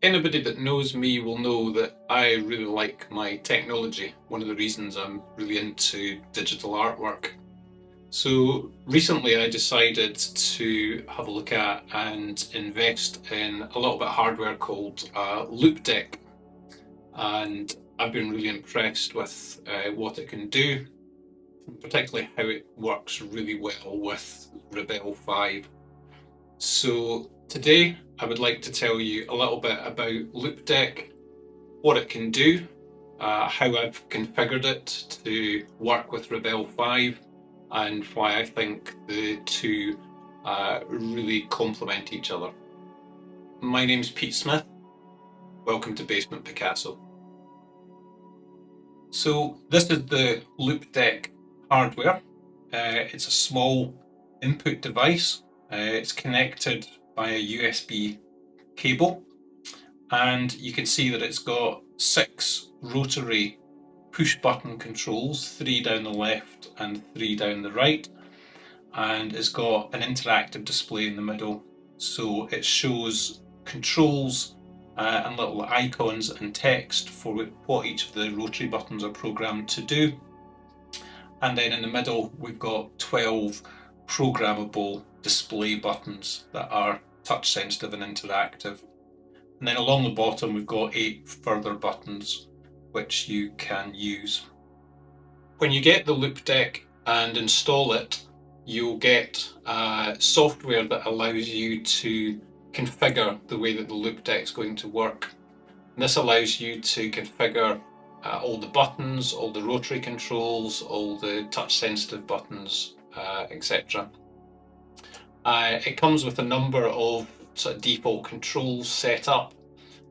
Anybody that knows me will know that I really like my technology. One of the reasons I'm really into digital artwork. So recently I decided to have a look at and invest in a little bit of hardware called Loupedeck. And I've been really impressed with what it can do, particularly how it works really well with Rebelle 5. So today I would like to tell you a little bit about Loupedeck, what it can do, how I've configured it to work with Rebelle 5, and why I think the two really complement each other. My name's Pete Smith. Welcome to Basement Picasso. So this is the Loupedeck hardware. It's a small input device. It's connected by a USB cable, and you can see that it's got 6 rotary push button controls, 3 down the left and 3 down the right, and it's got an interactive display in the middle, so it shows controls and little icons and text for what each of the rotary buttons are programmed to do. And then in the middle we've got 12 programmable display buttons that are touch sensitive and interactive. And then along the bottom we've got 8 further buttons which you can use. When you get the Loupedeck and install it, you'll get software that allows you to configure the way that the Loupedeck is going to work. And this allows you to configure all the buttons, all the rotary controls, all the touch sensitive buttons, etc. It comes with a number of sort of default controls set up,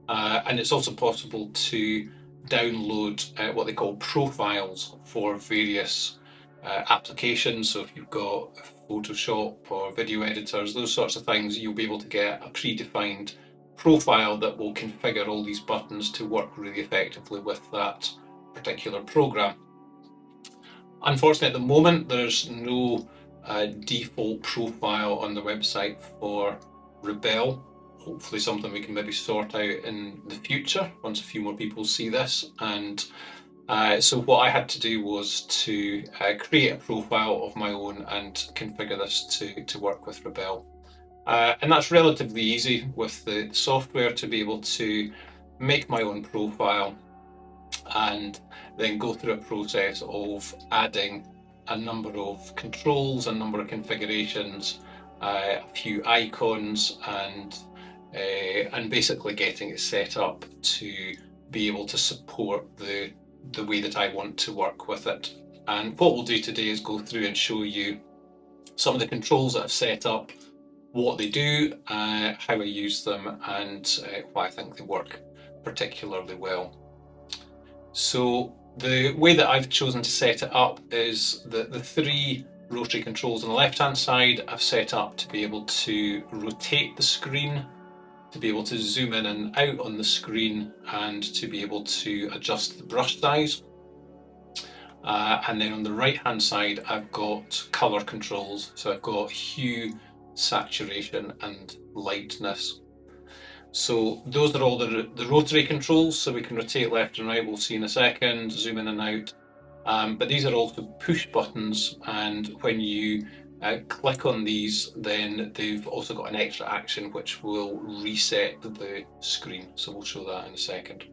and it's also possible to download what they call profiles for various applications. So if you've got Photoshop or video editors, those sorts of things, you'll be able to get a predefined profile that will configure all these buttons to work really effectively with that particular program. Unfortunately, at the moment, there's no default profile on the website for Rebelle. Hopefully something we can maybe sort out in the future once a few more people see this. And so what I had to do was to create a profile of my own and configure this to work with Rebelle. And that's relatively easy with the software, to be able to make my own profile and then go through a process of adding a number of controls, a number of configurations, a few icons, and basically getting it set up to be able to support the way that I want to work with it. And what we'll do today is go through and show you some of the controls that I've set up, what they do, how I use them, and why I think they work particularly well. So the way that I've chosen to set it up is that the 3 rotary controls on the left hand side I've set up to be able to rotate the screen, to be able to zoom in and out on the screen, and to be able to adjust the brush size. And then on the right hand side I've got colour controls, so I've got hue, saturation and lightness. So those are all the rotary controls, so we can rotate left and right, we'll see in a second, zoom in and out. But these are also push buttons, and when you click on these, then they've also got an extra action which will reset the screen, so we'll show that in a second.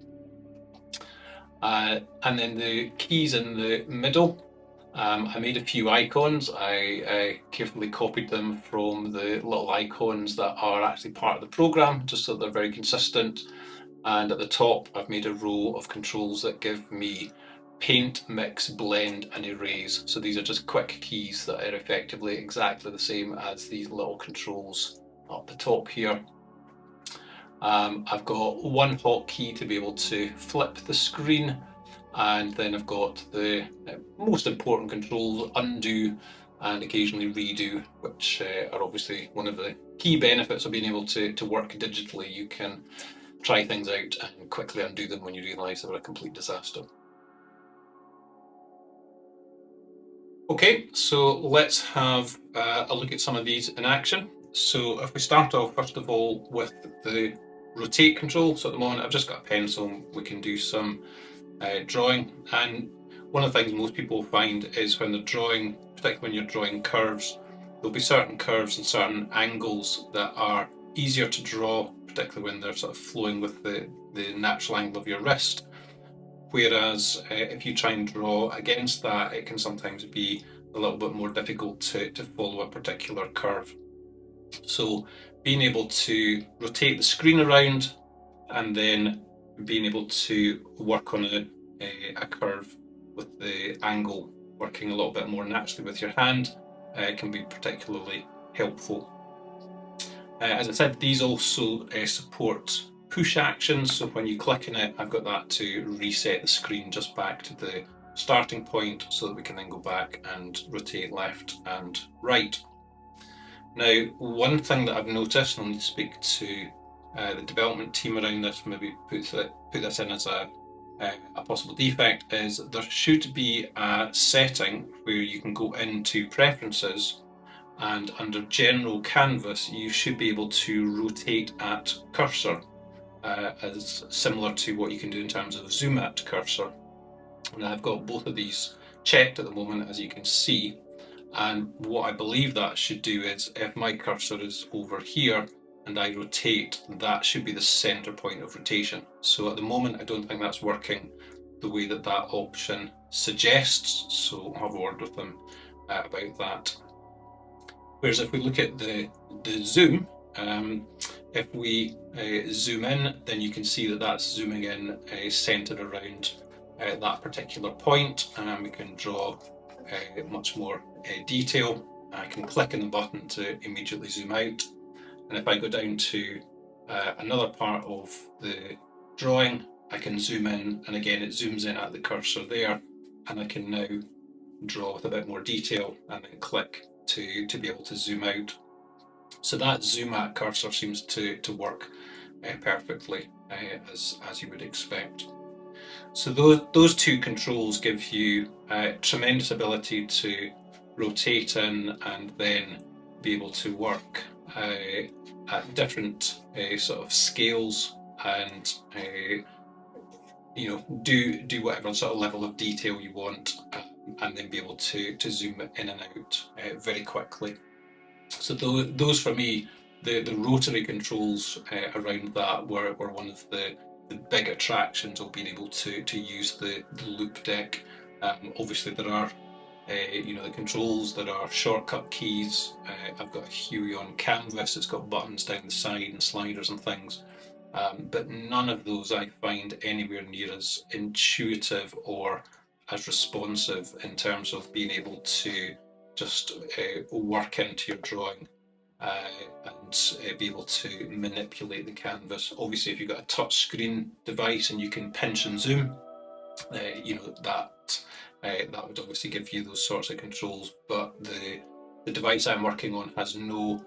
And then the keys in the middle, I made a few icons. I carefully copied them from the little icons that are actually part of the program, just so they're very consistent. And at the top, I've made a row of controls that give me paint, mix, blend, and erase. So these are just quick keys that are effectively exactly the same as these little controls up the top here. I've got one hotkey to be able to flip the screen, and then I've got the most important controls, undo and occasionally redo, which are obviously one of the key benefits of being able to work digitally. You can try things out and quickly undo them when you realise they were a complete disaster. Okay, so let's have a look at some of these in action. So if we start off first of all with the rotate control. So at the moment I've just got a pencil, we can do some drawing. And one of the things most people find is when they're drawing, particularly when you're drawing curves, there'll be certain curves and certain angles that are easier to draw, particularly when they're sort of flowing with the natural angle of your wrist. Whereas if you try and draw against that, it can sometimes be a little bit more difficult to follow a particular curve. So being able to rotate the screen around and then being able to work on a curve with the angle working a little bit more naturally with your hand can be particularly helpful. As I said, these also support push actions, so when you click on it, I've got that to reset the screen just back to the starting point so that we can then go back and rotate left and right. Now, one thing that I've noticed, and I'll need to speak to the development team around this, maybe put this in as a possible defect, is there should be a setting where you can go into preferences, and under general canvas you should be able to rotate at cursor, as similar to what you can do in terms of zoom at cursor. And I've got both of these checked at the moment, as you can see. And what I believe that should do is, if my cursor is over here and I rotate, that should be the center point of rotation. So at the moment I don't think that's working the way that that option suggests, so I'll have a word with them about that. Whereas if we look at the zoom, if we zoom in, then you can see that that's zooming in centered around that particular point, and we can draw much more detail. I can click on the button to immediately zoom out, and if I go down to another part of the drawing, I can zoom in, and again it zooms in at the cursor there, and I can now draw with a bit more detail and then click to be able to zoom out. So that zoom at cursor seems to work perfectly, as you would expect. So those two controls give you tremendous ability to rotate in and then be able to work at different sort of scales, and do whatever sort of level of detail you want, and then be able to zoom in and out very quickly. So those for me, the rotary controls around that were one of the big attractions of being able to use the Loupedeck. Obviously there are the controls, there are shortcut keys. I've got a Huey on canvas, it's got buttons down the side and sliders and things. But none of those I find anywhere near as intuitive or as responsive in terms of being able to just work into your drawing and be able to manipulate the canvas. Obviously, if you've got a touch screen device and you can pinch and zoom, that would obviously give you those sorts of controls. But the device I'm working on has no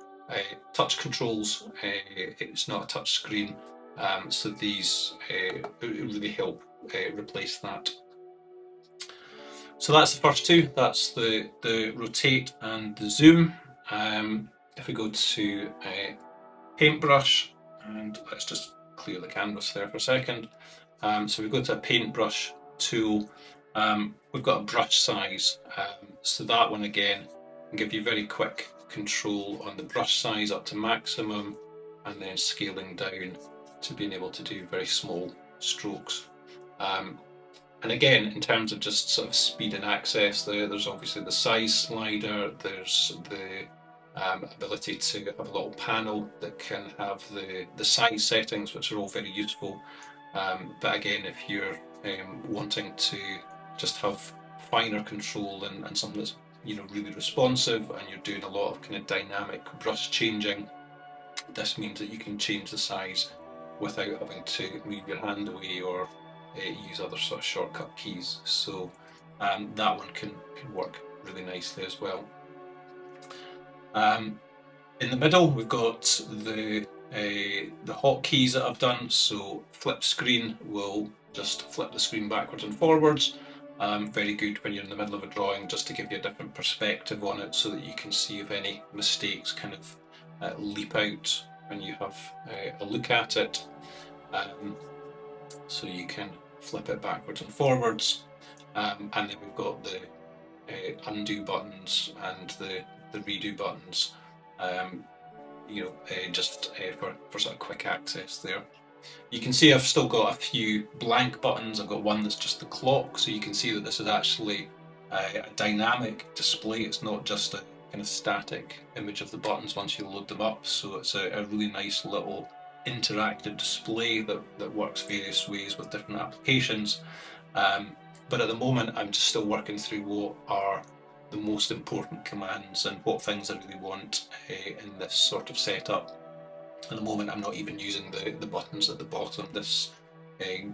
touch controls. It's not a touch screen, so these really help replace that. So that's the first two. That's the rotate and the zoom. If we go to Paintbrush, and let's just clear the canvas there for a second. So we go to a Paintbrush tool. We've got a brush size. So that one again can give you very quick control on the brush size up to maximum, and then scaling down to being able to do very small strokes. And again, in terms of just sort of speed and access, there's obviously the size slider, there's the ability to have a little panel that can have the size settings, which are all very useful. But again, if you're wanting to just have finer control and something that's really responsive, and you're doing a lot of kind of dynamic brush changing, this means that you can change the size without having to move your hand away or use other sort of shortcut keys. So that one can work really nicely as well. In the middle, we've got the hotkeys that I've done. So flip screen will just flip the screen backwards and forwards. Very good when you're in the middle of a drawing, just to give you a different perspective on it, so that you can see if any mistakes kind of leap out and you have a look at it. So you can flip it backwards and forwards, and then we've got the undo buttons and the redo buttons, just for sort of quick access there. You can see I've still got a few blank buttons. I've got one that's just the clock, so you can see that this is actually a dynamic display. It's not just a kind of static image of the buttons once you load them up. So it's a really nice little interactive display that works various ways with different applications. But at the moment, I'm just still working through what are the most important commands and what things I really want in this sort of setup. At the moment, I'm not even using the buttons at the bottom. This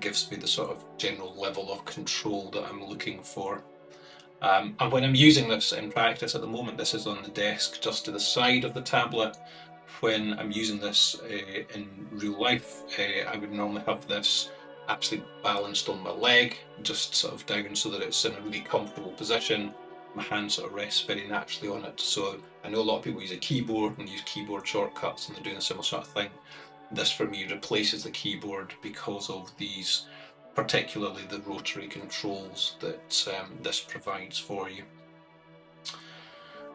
gives me the sort of general level of control that I'm looking for. And when I'm using this in practice at the moment, this is on the desk just to the side of the tablet. When I'm using this in real life, I would normally have this actually balanced on my leg, just sort of down so that it's in a really comfortable position. My hand sort of rests very naturally on it. So I know a lot of people use a keyboard and use keyboard shortcuts and they're doing a similar sort of thing. This for me replaces the keyboard because of these, particularly the rotary controls that this provides for you.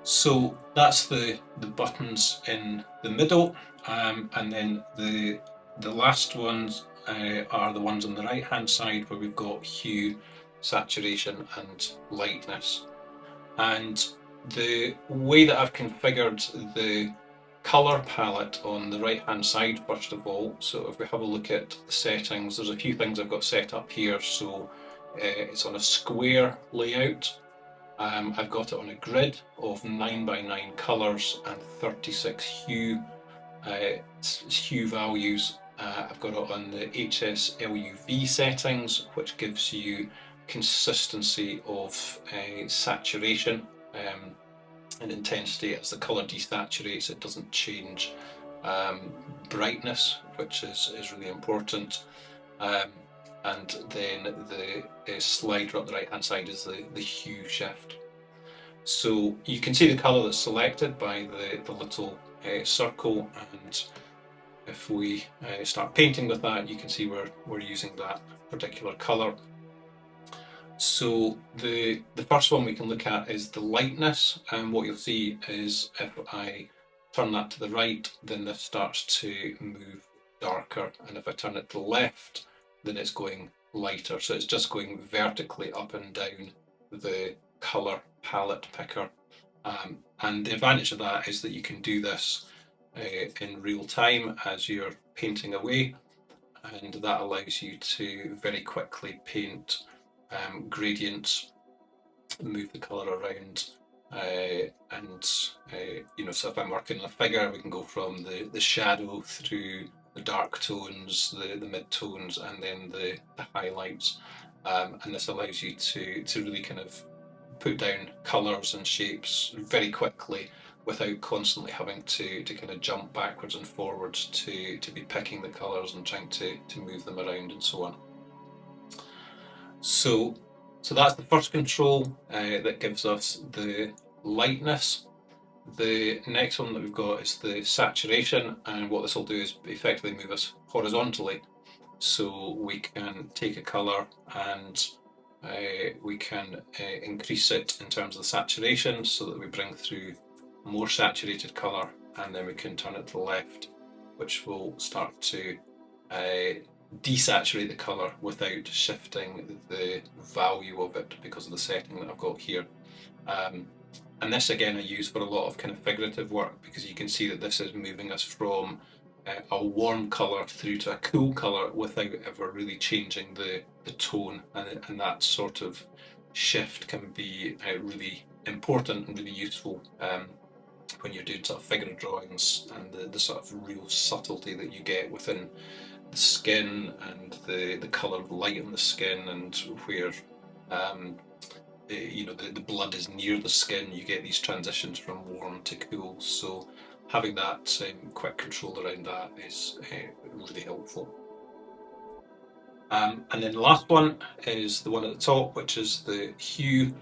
So that's the buttons in the middle, and then the last ones are the ones on the right hand side where we've got hue, saturation and lightness. And the way that I've configured the colour palette on the right hand side first of all, so if we have a look at the settings, there's a few things I've got set up here. So it's on a square layout. I've got it on a grid of 9x9 colours and 36 hue values. I've got it on the HSLUV settings, which gives you consistency of saturation and intensity. As the colour desaturates, it doesn't change brightness, which is really important. And then the slider up the right hand side is the hue shift. So you can see the colour that's selected by the little circle, and if we start painting with that, you can see we're using that particular colour. So the first one we can look at is the lightness, and what you'll see is if I turn that to the right, then this starts to move darker, and if I turn it to the left, then it's going lighter. So it's just going vertically up and down the colour palette picker. And the advantage of that is that you can do this in real time as you're painting away, and that allows you to very quickly paint gradients, move the colour around, and so if I'm working on a figure, we can go from the shadow through the dark tones, the mid-tones, and then the highlights. And this allows you to really kind of put down colours and shapes very quickly without constantly having to kind of jump backwards and forwards to be picking the colours and trying to move them around and so on. So that's the first control that gives us the lightness. The next one that we've got is the saturation, and what this will do is effectively move us horizontally. So we can take a colour and we can increase it in terms of the saturation so that we bring through more saturated colour, and then we can turn it to the left, which will start to desaturate the colour without shifting the value of it because of the setting that I've got here. And this again I use for a lot of kind of figurative work, because you can see that this is moving us from a warm colour through to a cool colour without ever really changing the tone, and that sort of shift can be really important and really useful when you're doing sort of figure drawings, and the sort of real subtlety that you get within the skin and the colour of light in the skin, and where the blood is near the skin, you get these transitions from warm to cool. So having that quick control around that is really helpful. And then the last one is the one at the top, which is the hue.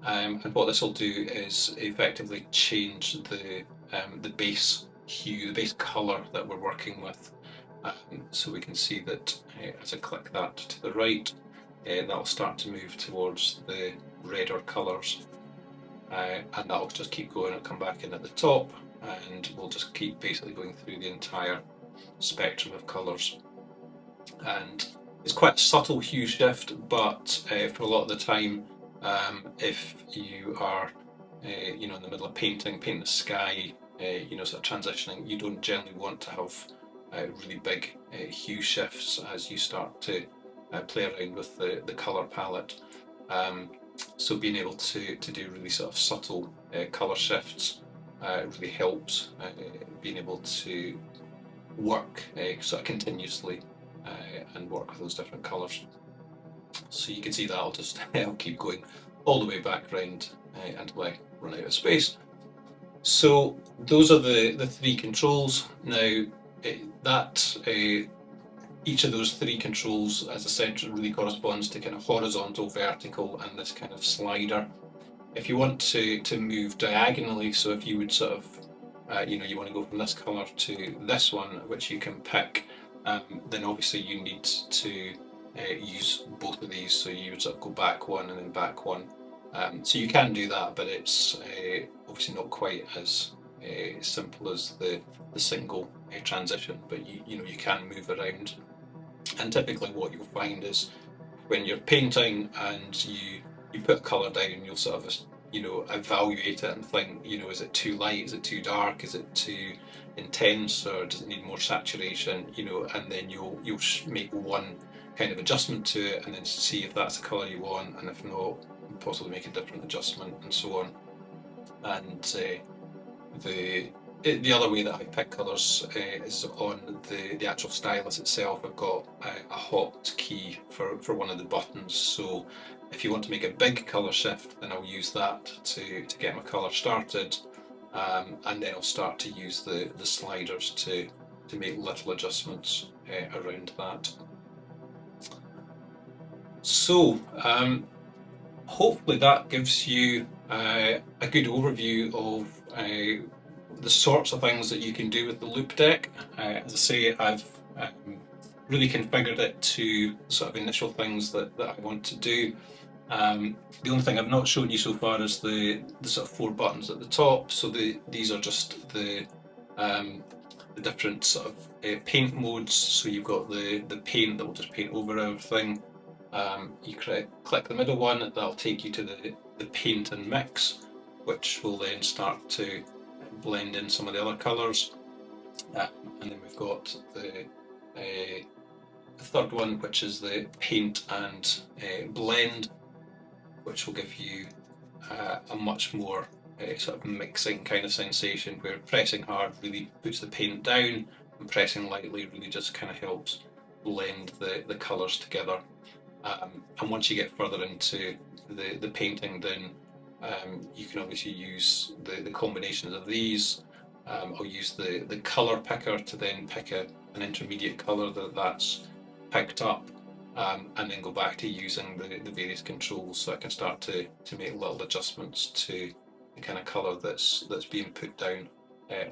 And what this will do is effectively change the base hue, the base colour that we're working with. So we can see that as I click that to the right, that'll start to move towards the redder colours, and that'll just keep going and come back in at the top, and we'll just keep basically going through the entire spectrum of colours. And it's quite a subtle hue shift, but for a lot of the time, if you are in the middle of painting the sky, sort of transitioning, you don't generally want to have really big hue shifts as you start to play around with the colour palette. So being able to do really sort of subtle colour shifts really helps being able to work sort of continuously and work with those different colours. So you can see that I'll keep going all the way back round until I run out of space. So those are the three controls. Now each of those three controls, as I said, really corresponds to kind of horizontal, vertical, and this kind of slider. If you want to move diagonally, so if you would sort of you want to go from this colour to this one, which you can pick, then obviously you need to use both of these. So you would sort of go back one and then back one. So you can do that, but it's obviously not quite as simple as the single transition. But you can move around, and typically what you'll find is when you're painting and you put a colour down, you'll sort of evaluate it and think, is it too light, is it too dark, is it too intense, or does it need more saturation, and then you'll make one kind of adjustment to it and then see if that's the colour you want, and if not, possibly make a different adjustment and so on. And the other way that I pick colours is on the actual stylus itself. I've got a hot key for one of the buttons, so if you want to make a big colour shift, then I'll use that to get my colour started, and then I'll start to use the sliders to make little adjustments around that. So hopefully that gives you a good overview of the sorts of things that you can do with the Loupedeck. As I say, I've really configured it to sort of initial things that I want to do. The only thing I've not shown you so far is the sort of 4 buttons at the top. So these are just the different sort of paint modes. So you've got the paint that will just paint over everything. You click the middle one, that'll take you to the paint and mix, which will then start to blend in some of the other colours. And then we've got the third one, which is the paint and blend, which will give you a much more sort of mixing kind of sensation, where pressing hard really puts the paint down and pressing lightly really just kind of helps blend the colours together. And once you get further into the painting, then you can obviously use the combinations of these. I'll use the colour picker to then pick an intermediate colour that's picked up, and then go back to using the various controls, so I can start to make little adjustments to the kind of colour that's being put down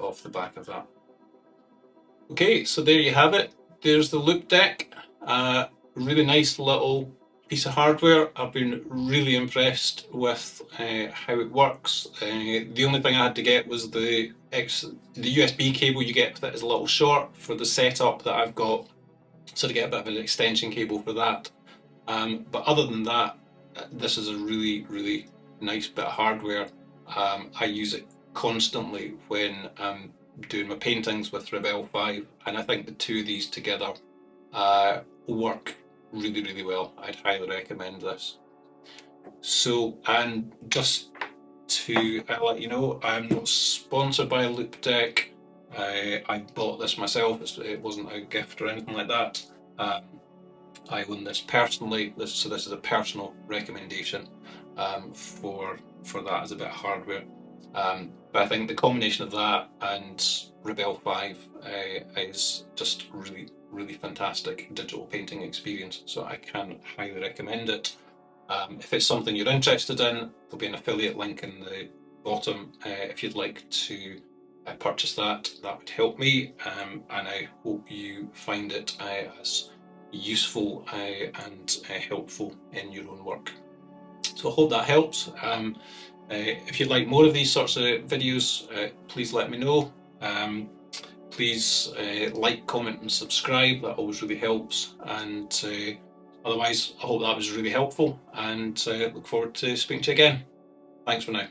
off the back of that. Okay, so there you have it. There's the Loupedeck. Really nice little piece of hardware. I've been really impressed with how it works. The only thing I had to get was the USB cable you get with it is a little short for the setup that I've got, so to get a bit of an extension cable for that. But other than that, this is a really, really nice bit of hardware. I use it constantly when I'm doing my paintings with Rebelle 5, and I think the two of these together work really, really well. I'd highly recommend this. So, and just to let you know, I'm not sponsored by Loupedeck. I bought this myself. It wasn't a gift or anything like that. I own this personally, so this is a personal recommendation for that as a bit of hardware. But I think the combination of that and Rebelle 5 is just really, really fantastic digital painting experience, so I can highly recommend it. If it's something you're interested in, there'll be an affiliate link in the bottom if you'd like to purchase that. That would help me, and I hope you find it as useful and helpful in your own work. So I hope that helps. If you'd like more of these sorts of videos, please let me know. Please like, comment and subscribe, that always really helps. And otherwise, I hope that was really helpful, and look forward to speaking to you again. Thanks for now.